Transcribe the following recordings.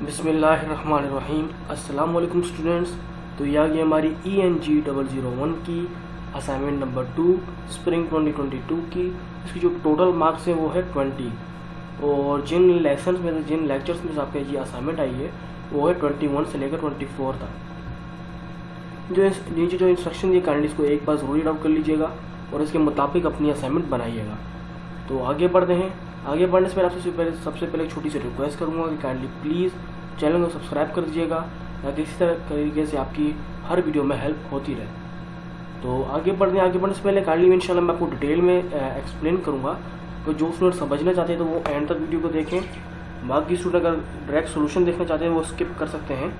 बिस्मिल्लाहिर्रहमानिर्रहीम। अस्सलाम वालेकुम स्टूडेंट्स। तो ये आ गई हमारी ENG 001 की असाइनमेंट नंबर 2 स्प्रिंग 2022 की। इसकी जो टोटल मार्क्स हैं वो है 20 और जिन लेसन्स में से जिन लेक्चर्स में से आपके ये असाइनमेंट आई है वो है 21 से लेकर 24 तक। जो नीचे जो इंस्ट्रक्शन दिए काइंडली इसको एक बार ज़रूर रीड आउट कर लीजिएगा और इसके मुताबिक अपनी असाइनमेंट बनाइएगा। तो आगे बढ़ते हैं। आगे बढ़ने से पहले सबसे पहले एक छोटी सी रिक्वेस्ट करूंगा कि काइंडली प्लीज़ चैनल को सब्सक्राइब कर दीजिएगा ताकि इसी तरह तरीके से आपकी हर वीडियो में हेल्प होती रहे। तो आगे बढ़ने से पहले काइंडली इंशाल्लाह मैं आपको डिटेल में एक्सप्लेन करूंगा। तो जो स्टूडेंट समझना चाहते हैं तो वो एंड तक वीडियो को देखें। बाकी स्टूडेंट अगर डायरेक्ट सोल्यूशन देखना चाहते हैं वो स्किप कर सकते हैं,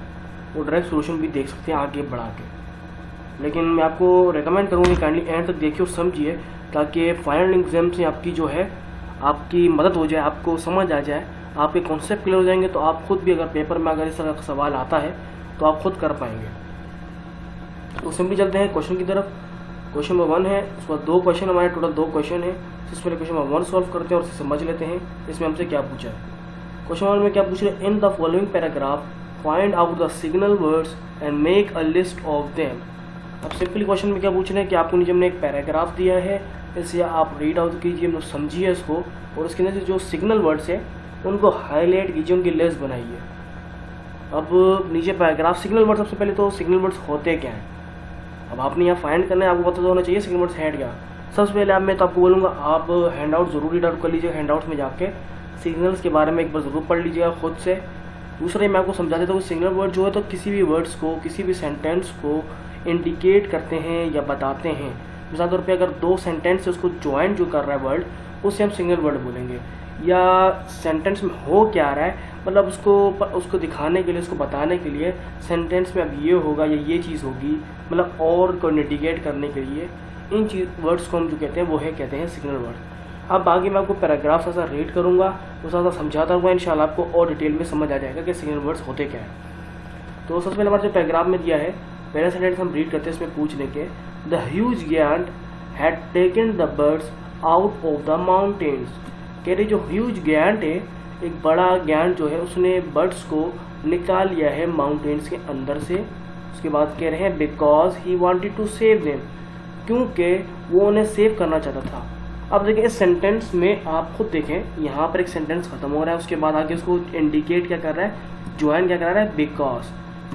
वो डायरेक्ट सोल्यूशन भी देख सकते हैं आगे बढ़ा के। लेकिन मैं आपको रिकमेंड करूँगा कि काइंडली एंड तक देखिए और समझिए ताकि फाइनल एग्जाम से आपकी जो है आपकी मदद हो जाए, आपको समझ आ जाए, आपके कॉन्सेप्ट क्लियर हो जाएंगे। तो आप खुद भी अगर पेपर में अगर इस तरह का सवाल आता है तो आप खुद कर पाएंगे। तो सिंपली चलते हैं क्वेश्चन की तरफ। क्वेश्चन नंबर 1 है, उसके बाद 2 क्वेश्चन हमारे टोटल 2 क्वेश्चन है। इससे पहले क्वेश्चन नंबर 1 सॉल्व करते हैं और उसे समझ लेते हैं इसमें हमसे क्या पूछा है। क्वेश्चन 1 में क्या पूछ रहे हैं, in the following paragraph find out the signal words and make a list of them. अब सिंपली क्वेश्चन में क्या पूछ रहे हैं कि आपको नीचे हमने एक पैराग्राफ दिया है, इसे आप रीड आउट कीजिए, मतलब समझिए इसको और उसके अंदर से जो सिग्नल वर्ड्स है उनको हाईलाइट कीजिए, उनकी लिस्ट बनाइए। अब नीचे पैराग्राफ सिग्नल वर्ड, सबसे पहले तो सिग्नल वर्ड्स होते क्या हैं अब आपने यहाँ फाइंड करना है, आपको पता होना चाहिए सिग्नल वर्ड्स हैं क्या। सबसे पहले मैं तो आपको बोलूँगा आप हैंड आउट ज़रूर रीड आउट कर लीजिए, हैंड आउट्स में जाके सिग्नल्स के बारे में एक बार ज़रूर पढ़ लीजिएगा खुद से। दूसरा मैं आपको समझा देता हूँ सिग्नल वर्ड जो है तो किसी भी वर्ड्स को, किसी भी सेंटेंस को इंडिकेट करते हैं या बताते हैं। मिसाल तौर पे अगर 2 सेंटेंस से उसको ज्वाइन जो कर रहा है वर्ड, उससे हम सिंगल वर्ड बोलेंगे। या सेंटेंस में हो क्या रहा है, मतलब उसको दिखाने के लिए, उसको बताने के लिए सेंटेंस में अब ये होगा या ये चीज़ होगी, मतलब और को इंडिकेट करने के लिए इन वर्ड्स को हम जो कहते हैं वो कहते हैं सिग्नल वर्ड। अब आगे मैं आपको पैराग्राफ ऐसा रीड करूँगा, उस ऐसा समझाता हुआ इंशाल्लाह आपको और डिटेल में समझ आ जाएगा कि सिग्नल वर्ड्स होते क्या हैं। तो सबसे पहले हमारे जो पैराग्राफ में दिया है, पहला सेंटेंस हम रीड करते हैं, इसमें पूछने के the huge giant had taken the birds out of the mountains। कह रहे जो ह्यूज giant है, एक बड़ा giant जो है उसने बर्ड्स को निकाल लिया है माउंटेन्स के अंदर से। उसके बाद कह रहे हैं because he wanted to save them, क्योंकि वो उन्हें सेव करना चाहता था। अब देखिए इस सेंटेंस में आप खुद देखें, यहाँ पर एक सेंटेंस खत्म हो रहा है, उसके बाद आगे उसको इंडिकेट क्या कर रहा है, ज्वाइन क्या कर रहा है, बिकॉज,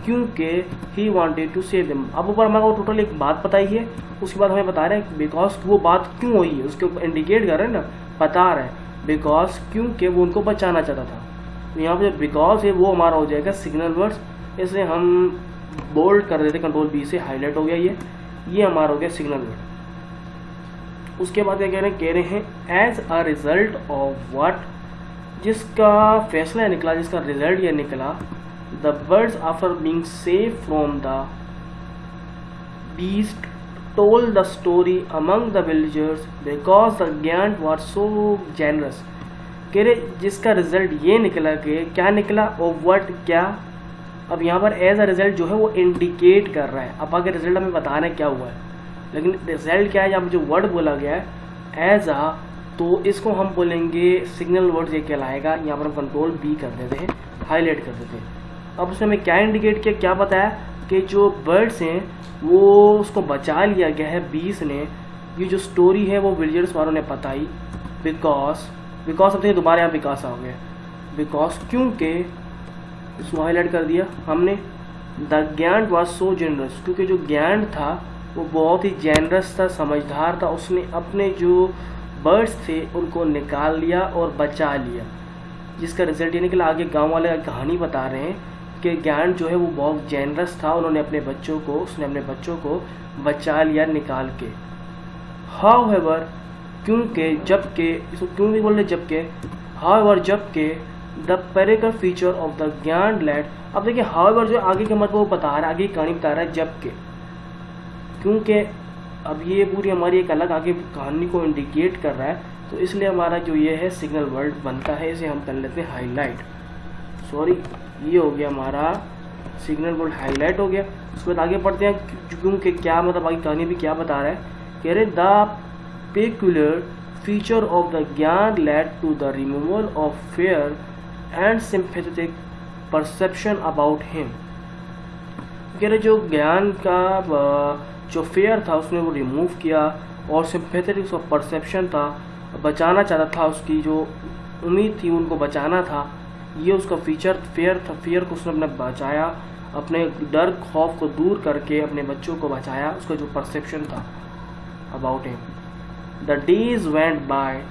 क्योंकि he wanted to save them. अब ऊपर हमारे को टोटल एक बात बताई है, उसके बाद हमें बता रहे हैं बिकॉज वो बात क्यों हुई है, उसके ऊपर इंडिकेट कर रहे हैं ना, बता रहे हैं बिकॉज, क्योंकि वो उनको बचाना चाहता था। तो यहाँ पे जो बिकॉज है वो हमारा हो जाएगा सिग्नल वर्ड्स। इसे हम बोल्ड कर देते, कंट्रोल B से हाईलाइट हो गया, ये हमारा हो गया सिग्नल वर्ड। उसके बाद क्या कह रहे हैं as a result of what, जिसका फैसला निकला, जिसका रिजल्ट ये निकला, the birds after being saved from the beast told the story among the villagers because the giant was so generous। कह रहे जिसका रिजल्ट ये निकला कि क्या निकला और व्हाट क्या। अब यहाँ पर एज अ रिजल्ट जो है वो इंडिकेट कर रहा है, अब आगे रिजल्ट हमें बताना है क्या हुआ है, लेकिन रिजल्ट क्या है, यहाँ पर जो वर्ड बोला गया है एज अ, तो इसको हम बोलेंगे सिग्नल वर्ड ये कहलाएगा। यहाँ पर हम कंट्रोल B कर देते हैं, हाईलाइट कर देते हैं। अब उसने हमें क्या इंडिकेट किया, क्या बताया कि जो बर्ड्स हैं वो उसको बचा लिया गया है बीस ने। ये जो स्टोरी है वो विलेजर्स वालों ने बताई बिकॉज अब देखिए दोबारा यहाँ बिकॉज आ गया, बिकॉज क्योंकि इसको हाईलाइट कर दिया हमने। The giant was so generous, क्योंकि जो giant था वो बहुत ही जेनरस था, समझदार था, उसने अपने जो बर्ड्स थे उनको निकाल लिया और बचा लिया, जिसका रिजल्ट ये निकला। आगे गांव वाले कहानी बता रहे हैं कि giant जो है वो बहुत जेनरस था, उसने अपने बच्चों को बचा लिया निकाल के। However, क्योंकि जबकि, इसको क्यों नहीं बोल रहे जबकि, however जबकि the पेरिकल feature of the giant led। अब देखिए however जो आगे के मतलब वो बता रहा है, आगे कहानी बता रहा है जबकि, क्योंकि अब ये पूरी हमारी एक अलग आगे कहानी को इंडिकेट कर रहा है, तो इसलिए हमारा जो ये है सिग्नल वर्ड बनता है, इसे हम कर लेते हैं हाईलाइट। सॉरी, ये हो गया हमारा सिग्नल वर्ड हाईलाइट हो गया। उसके बाद आगे पढ़ते हैं क्योंकि क्या मतलब आगे कहानी भी क्या बता रहा है, कह रहे the peculiar feature of the gyan led to the removal of fear and sympathetic perception about him. कह रहे जो ज्ञान का जो फेयर था उसने वो रिमूव किया और सिंपैथेटिक उसका परसेप्शन था, बचाना चाहता था, उसकी जो उम्मीद थी उनको बचाना था, ये उसका फीचर फेयर था। फेयर को उसने अपने बचाया, अपने डर खौफ को दूर करके अपने बच्चों को बचाया, उसका जो परसेप्शन था about him. The days went by,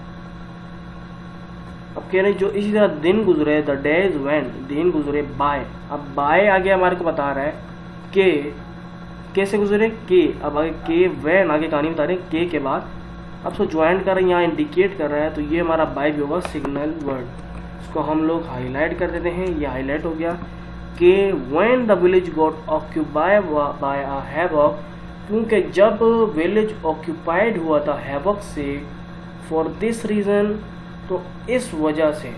अब कह रहे जो इसी तरह दिन गुजरे, द डेज वेंट, दिन गुजरे बाय। अब बाय आगे हमारे को बता रहा है के, कैसे गुजरे के, अब आगे के वैन आगे कहानी बता रहे हैं के बाद अब उसको ज्वाइन कर रहे हैं, यहाँ इंडिकेट कर रहा है, तो ये हमारा बाय भी होगा सिग्नल वर्ड। इसको हम लोग हाईलाइट कर देते हैं, ये हाईलाइट हो गया कि when the village got occupied by a havoc, क्योंकि जब विलेज ऑक्यूपाइड हुआ था हैवॉक से, फॉर दिस रीज़न, तो इस वजह से,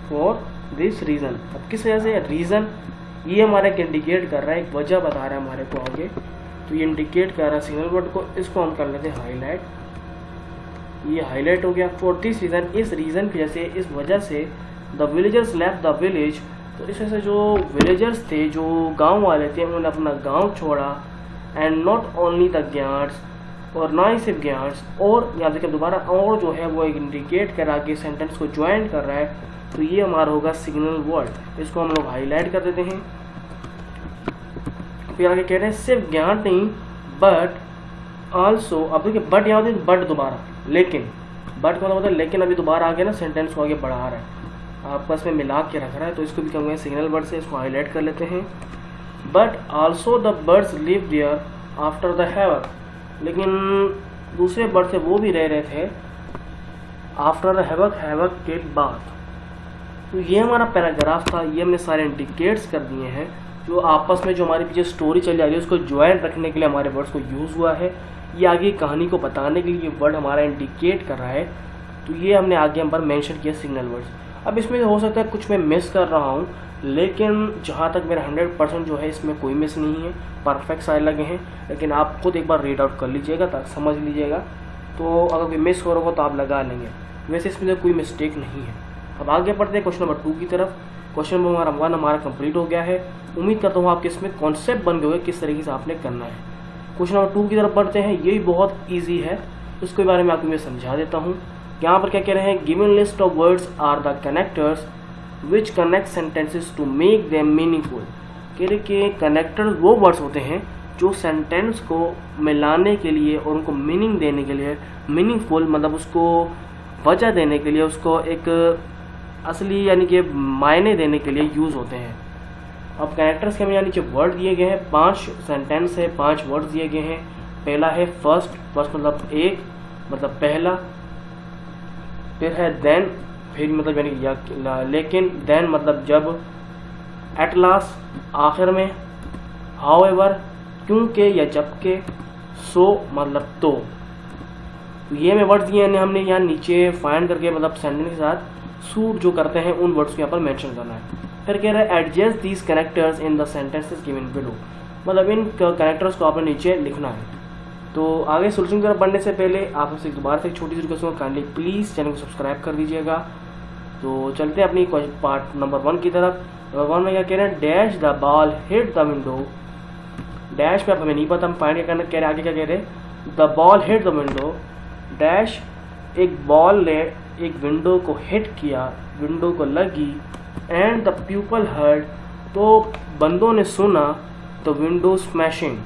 फॉर दिस रीज़न, अब किस वजह से, रीज़न ये हमारे इंडिकेट कर रहा है, एक वजह बता रहा है हमारे को आगे, तो ये इंडिकेट कर रहा है सिग्नल वर्ड को, इसको हम कर लेते हैं हाईलाइट, ये हाईलाइट हो गया। फॉर दिस रीज़न, इस रीज़न की वजह से, इस वजह से, the villagers left the village, तो इस वजह से जो विलेजर्स थे, जो गांव वाले थे, उन्होंने अपना गांव छोड़ा। एंड नॉट ओनली द ज्ञाट्स, और ना ही सिर्फ ज्ञाट्स, और यहाँ देखिए दोबारा और जो है वो एक इंडिकेट करा के सेंटेंस को ज्वाइन कर रहा है, तो ये हमारा होगा सिग्नल वर्ड। इसको हम लोग हाईलाइट कर देते हैं। फिर आगे कह रहे हैं सिर्फ ज्ञान नहीं बट आल्सो, अब देखिए बट यहाँ होती है, बट दोबारा, लेकिन, बट का मतलब लेकिन अभी दोबारा आ गया ना, सेंटेंस को आगे बढ़ा रहा है, आपस में मिला के रख रहा है, तो इसको भी कहेंगे सिग्नल वर्ड से, इसको हाईलाइट कर लेते हैं। But also the birds live there after the havoc, लेकिन दूसरे बर्ड से वो भी रह रहे थे आफ्टर द हैवक, हैवक के बाद। तो ये हमारा पैराग्राफ था, ये हमने सारे इंडिकेट्स कर दिए हैं, जो आपस में जो हमारी पीछे स्टोरी चल रही है उसको ज्वाइन रखने के लिए हमारे वर्ड्स को यूज़ हुआ है। ये आगे कहानी को बताने के लिए ये वर्ड हमारा इंडिकेट कर रहा है, तो ये हमने आगे हम पर मेंशन किया सिग्नल वर्ड्स। अब इसमें हो सकता है कुछ मैं मिस कर रहा हूँ, लेकिन जहाँ तक मेरा 100% जो है इसमें कोई मिस नहीं है, परफेक्ट सारे लगे हैं, लेकिन आप खुद एक बार रीड आउट कर लीजिएगा ताकि समझ लीजिएगा, तो अगर कोई मिस हो रहा हो तो आप लगा लेंगे, वैसे इसमें कोई मिस्टेक नहीं है। अब आगे बढ़ते हैं क्वेश्चन नंबर 2 की तरफ। क्वेश्चन नंबर हमारा 1 हमारा कंप्लीट हो गया है। उम्मीद करता हूँ आपके इसमें कॉन्सेप्ट बन गए किस तरीके से आपने करना है। क्वेश्चन नंबर 2 की तरफ बढ़ते हैं, ये भी बहुत ईजी है, उसके बारे में आपको मैं समझा देता हूँ। यहाँ पर क्या कह रहे हैं, given list of words are the connectors which connect sentences to make them meaningful. कह रहे कि कनेक्टर्स वो वर्ड्स होते हैं जो सेंटेंस को मिलाने के लिए और उनको मीनिंग देने के लिए, मीनिंगफुल मतलब उसको वजह देने के लिए, उसको एक असली यानी कि मायने देने के लिए यूज़ होते हैं। अब कनेक्टर्स के हमें यानी कि वर्ड दिए गए हैं, 5 सेंटेंस है, 5 वर्ड्स दिए गए हैं। पहला है फर्स्ट, फर्स्ट मतलब एक, मतलब पहला, फिर है देन, फिर मतलब यानी कि लेकिन, देन मतलब जब, एट लास्ट आखिर में, हाउएवर क्योंकि या जबकि, सो मतलब तो ये में वर्ड्स दिए हैं हमने यहाँ नीचे फाइंड करके मतलब सेंटेंस के साथ सूट जो करते हैं उन वर्ड्स को यहाँ पर मेंशन करना है। फिर कह रहा है adjust these connectors in the sentences given below, मतलब इन कनेक्टर्स को आपने नीचे लिखना है। तो आगे सोल्यूशन की तरफ बढ़ने से पहले आप हमसे दोबारा से एक छोटी सी रिक्वेस्ट है, काइंडली प्लीज़ चैनल को सब्सक्राइब कर दीजिएगा। तो चलते हैं अपनी पार्ट नंबर 1 की तरफ। नंबर 1 में क्या कह रहे हैं, dash the ball hit the window. Dash पे अब हमें नहीं पता, हम फाइंड क्या करना, कह रहे आगे क्या कह रहे हैं, the ball hit the window, dash एक बॉल ने एक विंडो को हिट किया, विंडो को लगी, एंड द पीपल हर्ड, तो बंदों ने सुना, तो विंडो स्मैशिंग,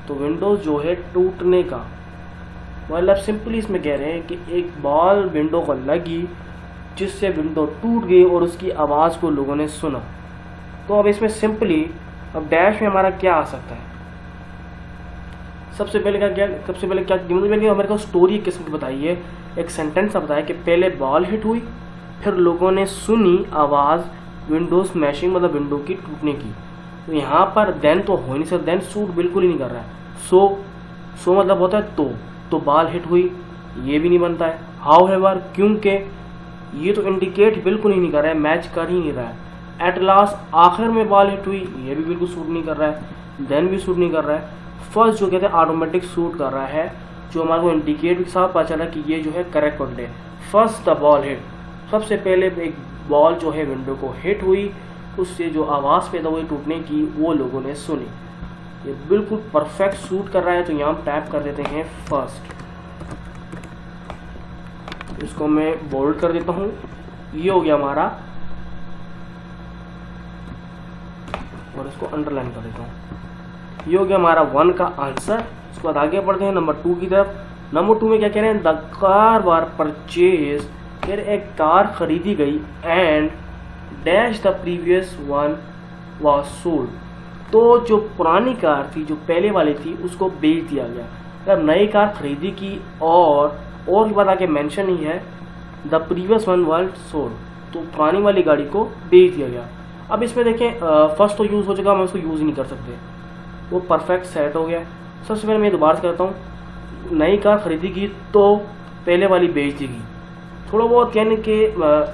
तो विंडोज जो है टूटने का, मतलब सिंपली इसमें कह रहे हैं कि एक बॉल विंडो को लगी जिससे विंडो टूट गई और उसकी आवाज़ को लोगों ने सुना। तो अब इसमें सिंपली अब डैश में हमारा क्या आ सकता है, सबसे पहले क्या हमारे को स्टोरी किस्म की बताई है, एक सेंटेंस बताया कि पहले बॉल हिट हुई, फिर लोगों ने सुनी आवाज़ विंडो स्मैशिंग मतलब विंडो की टूटने की। तो यहाँ पर देन तो हो नहीं सकता, देन सूट बिल्कुल ही नहीं कर रहा है। सो मतलब होता है तो बॉल हिट हुई, ये भी नहीं बनता है। हाउएवर क्योंकि, ये तो इंडिकेट बिल्कुल ही नहीं कर रहा है, मैच कर ही नहीं रहा है। एट लास्ट आखिर में बॉल हिट हुई, ये भी बिल्कुल सूट नहीं कर रहा है, देन भी सूट नहीं कर रहा है। फर्स्ट जो कहते हैं ऑटोमेटिक सूट कर रहा है, जो हमारे को इंडिकेट के साथ पता चला कि ये जो है करेक्ट वर्ड है। फर्स्ट द बॉल हिट, सबसे पहले एक बॉल जो है विंडो को हिट हुई, उससे जो आवाज़ पैदा हुई टूटने की वो लोगों ने सुनी। ये बिल्कुल परफेक्ट सूट कर रहा है। तो यहाँ हम टाइप कर देते हैं फर्स्ट, इसको मैं बोल्ड कर देता हूँ, ये हो गया हमारा, और इसको अंडरलाइन कर देता हूँ। ये हो गया हमारा 1 का आंसर। इसके बाद आगे बढ़ते हैं नंबर 2 की तरफ। नंबर 2 में क्या कह रहे हैं, द कार वार परचेज, कह रहे एक कार खरीदी गई and dash the previous one was sold. तो जो पुरानी कार थी, जो पहले वाली थी, उसको बेच दिया गया। मतलब नई कार खरीदी की और की बात आगे मेंशन ही है, the previous one was sold, तो पुरानी वाली गाड़ी को बेच दिया गया। अब इसमें देखें फर्स्ट तो यूज़ हो चुका, हम उसको यूज़ नहीं कर सकते, वो परफेक्ट सेट हो गया। सबसे पहले मैं दोबारा करता हूँ, नई कार खरीदेगी तो पहले वाली बेच देगी। थोड़ा बहुत कहने के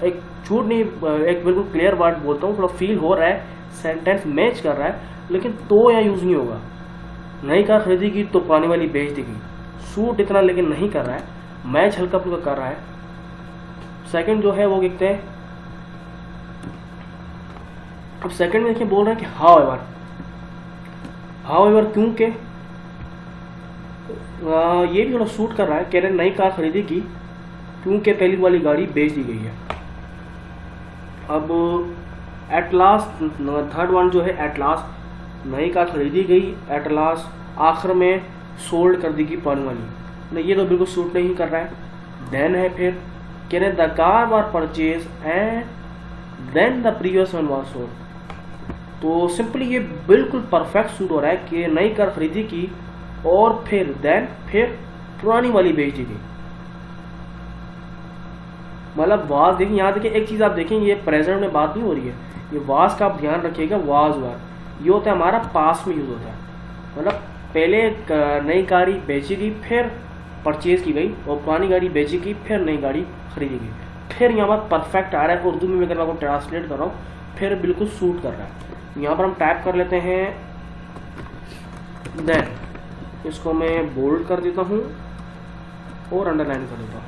एक झूठ नहीं, एक बिल्कुल क्लियर वर्ड बोलता हूँ, थोड़ा फील हो रहा है, सेंटेंस मैच कर रहा है, लेकिन तो यहाँ यूज़ नहीं होगा। नई कार खरीदेगी तो पुरानी वाली बेच देगी, सूट इतना लेकिन नहीं कर रहा है, मैच हल्का फुल्का कर रहा है। सेकंड जो है वो देखते हैं। अब सेकंड में देखिए बोल रहा है कि हाउ एवर क्योंकि ये भी थोड़ा सूट कर रहा है। कह रहे नई कार खरीदेगी क्योंकि पहली वाली गाड़ी बेच दी गई है। अब एट लास्ट थर्ड वन जो है, एट लास्ट नई कार खरीदी गई, एट लास्ट आखिर में सोल्ड कर देगी पुरानी वाली, नहीं ये तो बिल्कुल सूट नहीं कर रहा है। देन है फिर कह रहे the car was purchase and then the previous one was sold. तो सिंपली ये बिल्कुल परफेक्ट सूट हो रहा है कि नई कार खरीदी की और फिर पुरानी वाली बेच दी गई। मतलब वाज देखिए, यहाँ देखिए एक चीज आप देखेंगे, ये प्रेजेंट में बात नहीं हो रही है, ये वाज का आप ध्यान रखिएगा। वाज ये होता है हमारा पास्ट में यूज होता है, मतलब पहले नई गाड़ी बेची गई, फिर परचेज की गई, और पुरानी गाड़ी बेची गई, फिर नई गाड़ी खरीदी गई। फिर यहाँ पर परफेक्ट आ रहा है, उर्दू में अगर मैं आपको ट्रांसलेट कर रहा हूँ, फिर बिल्कुल सूट कर रहा है। यहाँ पर हम टाइप कर लेते हैं देन, इसको मैं बोल्ड कर देता हूँ और अंडरलाइन कर देता हूँ।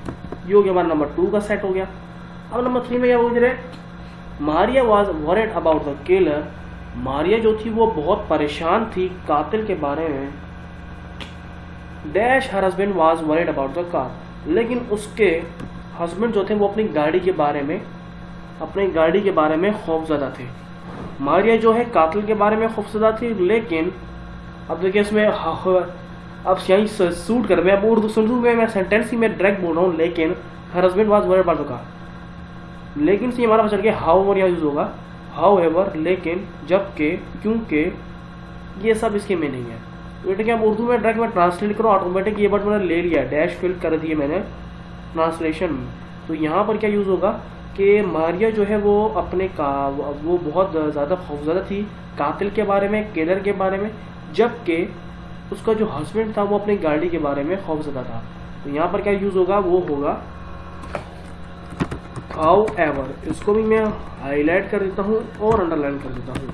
ये हो गया हमारा नंबर 2 का सेट हो गया। अब नंबर 3 में क्या बोल रहे, Maria was worried about the killer. Maria जो थी वो बहुत परेशान थी कातिल के बारे में। Dash her husband was worried about the car, लेकिन उसके हस्बैंड जो थे वो अपनी गाड़ी के बारे में खौफजदा थे। मारिया जो है कातिल के बारे में खौफजदा थी, लेकिन अब देखिए इसमें अब यही सूट कर, मैं उर्दू सुन रहा हूँ, मैं सेंटेंस ही मैं डायरेक्ट बोल रहा हूँ, लेकिन her husband was worried about the car, लेकिन से हमारा बचल गया हाउ एवर, यहाँ यूज होगा हाउ एवर, लेकिन, जबकि, क्योंकि, ये सब इसके मीनिंग है। बेटे क्या उर्दू में डायरेक्ट मैं ट्रांसलेट करूँ, ऑटोमेटिक ये वर्ड मैंने ले लिया, डैश फिल कर दिए मैंने ट्रांसलेशन में। तो यहाँ पर क्या यूज़ होगा कि मारिया जो है वो वो बहुत ज़्यादा खौफजदा थी कातिल के बारे में, किलर के बारे में, जबकि उसका जो हस्बैंड था वो अपनी गाड़ी के बारे में खौफजदा था। तो यहाँ पर क्या यूज़ होगा, वो होगा हाउएवर। इसको भी मैं हाईलाइट कर देता हूँ और अंडरलाइन कर देता हूँ।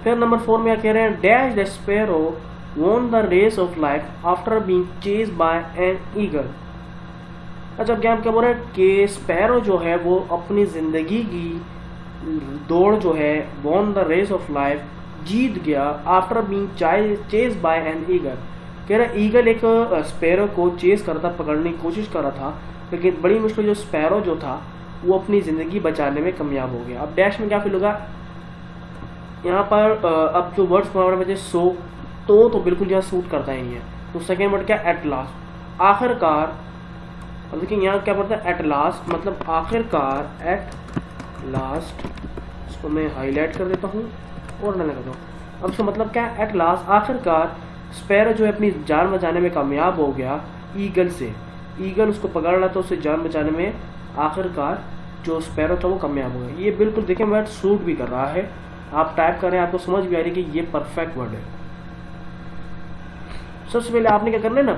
फिर नंबर 4 में क्या कह रहे हैं, dash the sparrow won the race of life after being chased by an eagle। अच्छा क्या बोल रहे हैं कि स्पैरो जो है वो अपनी जिंदगी की दौड़ जो है won the race of life, जीत गया, after being chase by an eagle. कह रहा ईगल एक स्पैरो को चेज कर रहा था, पकड़ने की कोशिश कर रहा था, लेकिन बड़ी मुश्किल जो स्पैरो जो था वो अपनी ज़िंदगी बचाने में कामयाब हो गया। अब डैश में क्या फील होगा, यहाँ पर अब जो वर्ड्स हमारे बचे सो तो बिल्कुल यहाँ सूट करता है ये। तो सेकेंड वर्ड क्या, एट लास्ट, आखिरकार। अब देखिए यहाँ क्या पड़ता है, एट लास्ट मतलब आखिरकार, एट लास्ट। इसको मैं हाईलाइट कर देता हूँ और न करता हूँ। अब इसका मतलब क्या है, एट लास्ट आखिरकार स्पैरो जो है अपनी जान बचाने में कामयाब हो गया ईगल से। ईगल उसको पकड़ रहा था, उससे जान बचाने में आखिरकार जो स्पैरो था वो कामयाब हो गया। ये बिल्कुल देखिए वर्ड सूट भी कर रहा है, आप टाइप कर रहे हैं, आपको समझ भी आ रही है कि ये परफेक्ट वर्ड है। सबसे पहले आपने क्या करना है ना,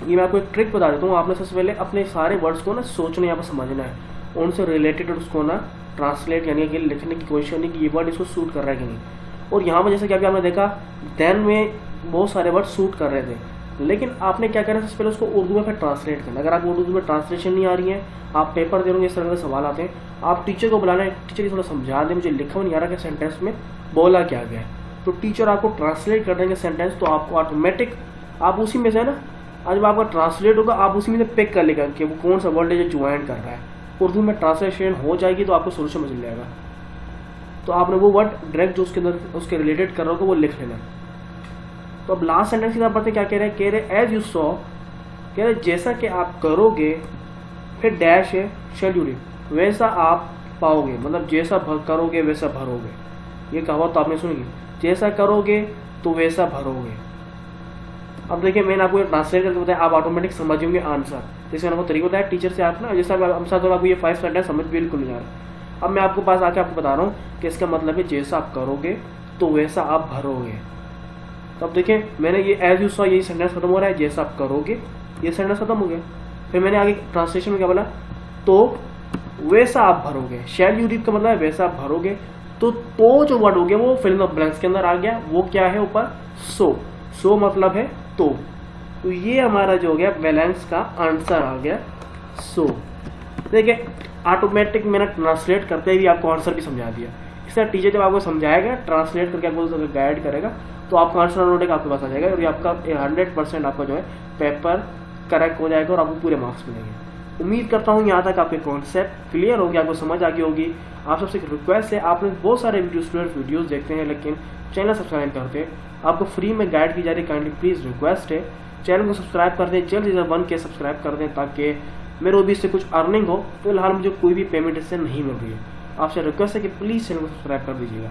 ये मैं आपको एक ट्रिक बता देता हूँ। आपने सबसे पहले अपने सारे वर्ड्स को ना सोचना, यहाँ पर समझना है, उनसे रिलेटेड उसको ना ट्रांसलेट यानी कि लिखने की कोशिश करनी कि ये वर्ड इसको सूट कर रहा है कि नहीं। और यहाँ पर जैसे कि अभी आपने देखा देन में बहुत सारे वर्ड सूट कर रहे थे, लेकिन आपने क्या करना, सबसे पहले उसको उर्दू में फिर ट्रांसलेट करना। अगर आपको उर्दू में ट्रांसलेशन नहीं आ रही है, आप पेपर दे रहे इस तरह के सवाल आते हैं, आप टीचर को बुलाना है, टीचर की थोड़ा समझा दें, मुझे लिखा नहीं आ रहा कि सेंटेंस में बोला क्या गया है, तो टीचर आपको ट्रांसलेट कर देंगे सेंटेंस, तो आपको ऑटोमेटिक आप उसी में से ना, आज जब आपका ट्रांसलेट होगा आप उसी में से पिक कर लेगा कि वो कौन सा वर्ड है जो ज्वाइन कर रहा है, उर्दू में ट्रांसलेशन हो जाएगी तो आपको सोल्यूशन मिल जाएगा। तो आपने वो वर्ड डायरेक्ट जो उसके अंदर उसके रिलेटेड कर रहा होगा वो लिख लेना। तो अब लास्ट सेंटेंस की तरफ बढ़ते क्या कह रहे हैं एज यू सॉ, कह रहे जैसा कि आप करोगे, फिर डैश है शैल यू रीड, वैसा आप पाओगे, मतलब जैसा करोगे वैसा भरोगे, ये कहावत तो आपने सुनी, जैसा करोगे तो वैसा भरोगे। अब देखिए मैंने आपको ट्रांसलेट करके बताया, आप ऑटोमेटिक समझोगे आंसर, जैसे मैंने आपको तरीका बताया टीचर से आप ना, जैसा हम साथ आपको ये 5 सेंटेंस समझ बिल्कुल नहीं आ रहा। अब मैं आपको पास आके आपको बता रहा हूँ कि इसका मतलब है जैसा आप करोगे तो वैसा आप भरोगे। तो अब देखिए मैंने ये एज यू सॉ यही सेंटेंस खत्म हो रहा है, जैसा आप करोगे ये सेंटेंस खत्म हो गया। फिर मैंने आगे ट्रांसलेशन में क्या बोला, तो वैसा आप भरोगे, शैल यू रीड का मतलब है वैसा आप भरोगे, तो जो वर्ड हो गया वो फिल इन द ब्लैंक्स के अंदर आ गया, वो क्या है ऊपर सो मतलब है तो ये हमारा जो हो गया ब्लैंक्स का आंसर आ गया सो। देखिए ऑटोमेटिक मैंने ट्रांसलेट करते ही आपको आंसर भी समझा दिया। इस तरह टीचर जब आपको समझाएगा ट्रांसलेट करके आपको गाइड करेगा तो आपको आंसर ऑटोमेटिक आपके पास आ जाएगा और ये आपका 100% आपका जो है पेपर करेक्ट हो जाएगा और आपको पूरे मार्क्स मिलेंगे। उम्मीद करता हूँ यहाँ तक आपके कॉन्सेप्ट क्लियर हो गया, आपको समझ आ गई होगी। आप सबसे एक रिक्वेस्ट है, आपने बहुत सारे वीडियोस देखते हैं लेकिन चैनल सब्सक्राइब करते हैं, आपको फ्री में गाइड की जा रही, काइंडली प्लीज़ रिक्वेस्ट है चैनल को सब्सक्राइब कर दें, जल्द से 1 के सब्सक्राइब कर दें ताकि मेरे भी इससे कुछ अर्निंग हो। फिलहाल मुझे कोई भी पेमेंट इससे नहीं मिल रही है, आपसे रिक्वेस्ट है कि प्लीज़ चैनल को सब्सक्राइब कर दीजिएगा।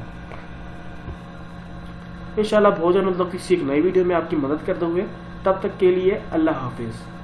इंशाल्लाह बहुत जल्द मतलब किसी एक नई वीडियो में आपकी मदद करते हुए, तब तक के लिए अल्लाह हाफिज़।